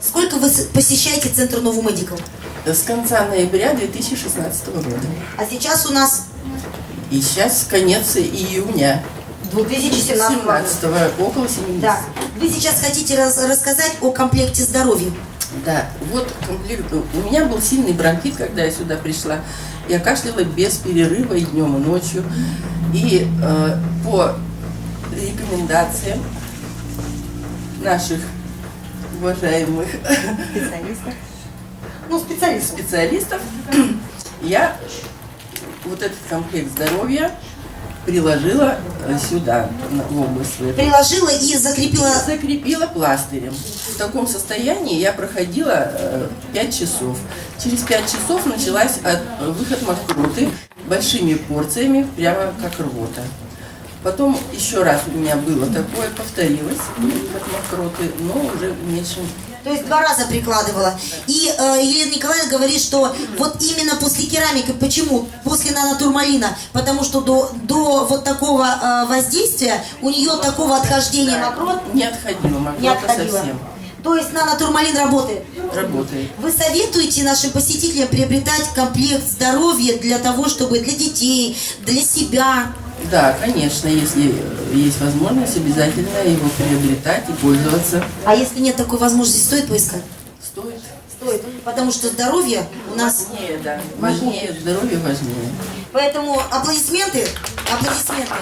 Сколько вы посещаете Центр Нову Медикал? С конца ноября 2016 года. А сейчас у нас И сейчас конец июня 2017 года. 2017, около 70. Да. Вы сейчас хотите рассказать о комплекте здоровья. Да, вот комплект. У меня был сильный бронхит, когда я сюда пришла. Я кашляла без перерыва и днем, и ночью. И по рекомендациям наших уважаемых специалистов, я вот этот комплект здоровья приложила сюда, в область. Приложила и закрепила. Закрепила пластырем. В таком состоянии я проходила 5 часов. Через 5 часов началась выход мокроты большими порциями, прямо как рвота. Потом еще раз у меня было такое, повторилось, выход мокроты, но уже в меньшем. То есть 2 раза прикладывала. И Елена Николаевна говорит, что вот именно после керамики, почему? После нанотурмалина. Потому что до вот такого воздействия у нее такого отхождения мокрот Не отходила мокрота совсем. То есть нанотурмалин работает? Работает. Вы советуете нашим посетителям приобретать комплект здоровья для того, чтобы для детей, для себя? Да, конечно, если есть возможность, обязательно его приобретать и пользоваться. А если нет такой возможности, стоит поискать? Стоит. Стоит. Потому что здоровье у нас... Важнее, да. Важнее, здоровье важнее. Поэтому аплодисменты. Аплодисменты.